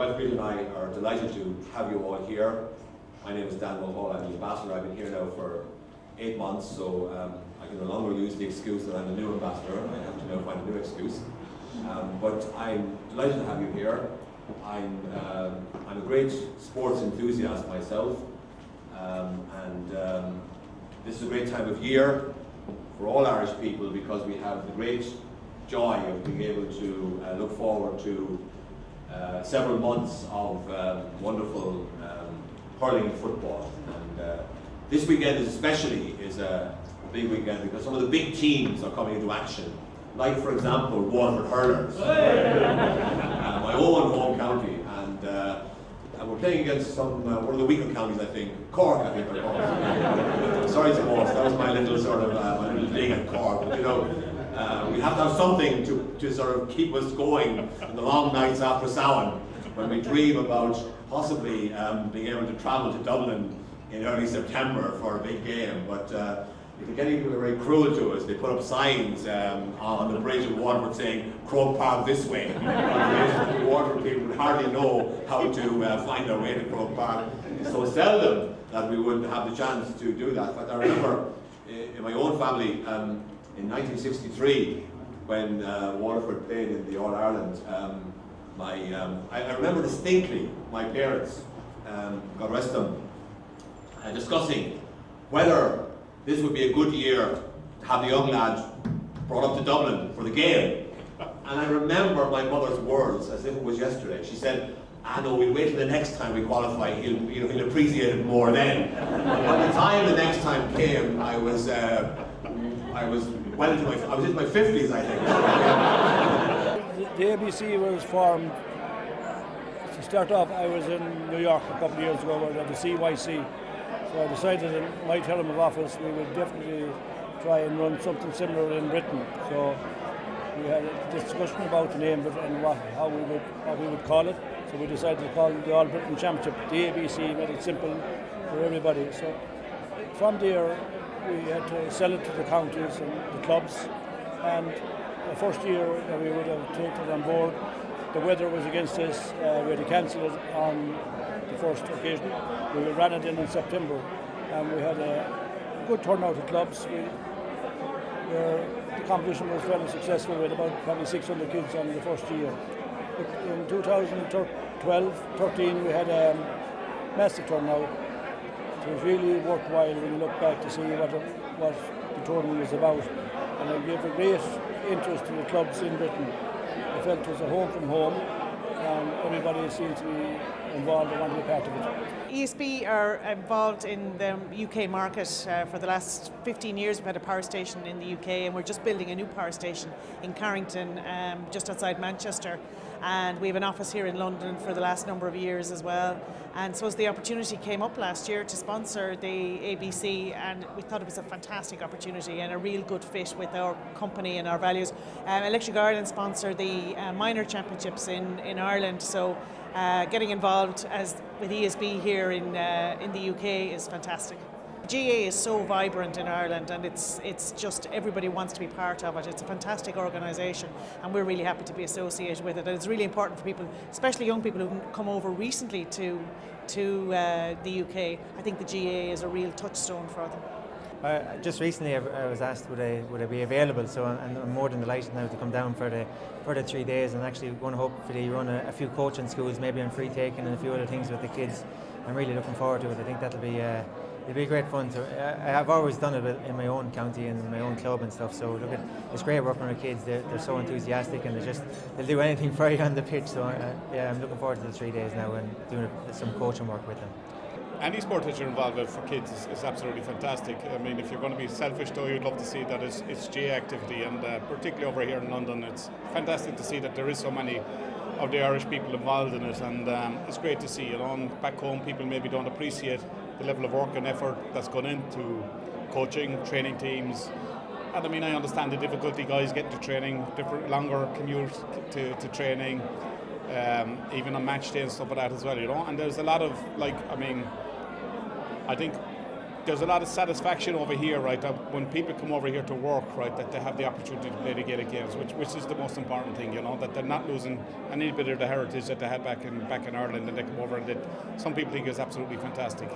wife Rita and I are delighted to have you all here. My name is Dan Mulhall, I'm the ambassador. I've been here now for 8 months, so I can no longer use the excuse that I'm a new ambassador. I have to now find a new excuse. But I'm delighted to have you here. I'm a great sports enthusiast myself, and this is a great time of year for all Irish people because we have the great joy of being able to look forward to several months of wonderful hurling football. And this weekend especially is a big weekend because some of the big teams are coming into action. Like, for example, Waterford Hurlers, my own home county, and we're playing against one of the weaker counties, I think, Cork, I think they're called. Sorry to boast, that was my little sort of my little dig at Cork, but you know, we have to have something to sort of keep us going in the long nights after Samhain, when we dream about possibly being able to travel to Dublin in early September for a big game. But if any people are very cruel to us, they put up signs on the bridge in Waterford saying, Croke Park this way. The Waterford people would hardly know how to find their way to Croke Park. It's so seldom that we would have the chance to do that. But I remember in my own family, in 1963, when Waterford played in the All-Ireland, I remember distinctly my parents, God rest them, discussing whether this would be a good year to have the young lad brought up to Dublin for the game. And I remember my mother's words as if it was yesterday. She said, no, we'll wait till the next time we qualify, he'll appreciate it more then. By the time the next time came, I was into my 50s, I think. The ABC was formed, to start off, I was in New York a couple of years ago at the CYC. So I decided in my term of office we would definitely try and run something similar in Britain. So we had a discussion about the name of it and how we would call it. So we decided to call it the All Britain Championship. The ABC made it simple for everybody. So from there we had to sell it to the counties and the clubs. And the first year that we would have taken it on board, the weather was against us. We had to cancel it on the first occasion. We ran it in September, and we had a good turnout at clubs. The competition was fairly successful. We had about probably 600 kids on the first year. But in 2012-13 we had a massive turnout. It was really worthwhile when you look back to see what the tournament was about, and it gave a great interest to the clubs in Britain. I felt it was a home from home, and everybody seemed to be involved and want to be part of it. ESB are involved in the UK market for the last 15 years. We've had a power station in the UK, and we're just building a new power station in Carrington, just outside Manchester. And we have an office here in London for the last number of years as well. And so as the opportunity came up last year to sponsor the ABC, and we thought it was a fantastic opportunity and a real good fit with our company and our values. Electric Ireland sponsor the minor championships in Ireland, so getting involved with ESB here in the UK is fantastic. GAA is so vibrant in Ireland, and it's just everybody wants to be part of it. It's a fantastic organisation, and we're really happy to be associated with it. And it's really important for people, especially young people who've come over recently to the UK. I think the GAA is a real touchstone for them. Just recently I was asked would I be available, so I'm more than delighted now to come down for the 3 days, and actually going to hopefully run a few coaching schools, maybe on free taking and a few other things with the kids. I'm really looking forward to it. I think that'll be it'll be great fun. So I have always done it in my own county and my own club and stuff. So look, it's great working with kids. They're so enthusiastic, and they'll do anything for you on the pitch. So I'm looking forward to the 3 days now and doing some coaching work with them. Any sport that you're involved with for kids is absolutely fantastic. I mean, if you're going to be selfish though, you'd love to see that it's GA activity, and particularly over here in London, it's fantastic to see that there is so many of the Irish people involved in it, and it's great to see. You know, and back home people maybe don't appreciate the level of work and effort that's gone into coaching, training teams. And I mean, I understand the difficulty guys getting to training, different longer commute to training, even on match day and stuff like that as well, you know. And there's a lot of, like, I mean, I think there's a lot of satisfaction over here, right? That when people come over here to work, right, that they have the opportunity to play the Gaelic games, which is the most important thing, you know, that they're not losing any bit of the heritage that they had back in Ireland, and they come over and some people think is absolutely fantastic.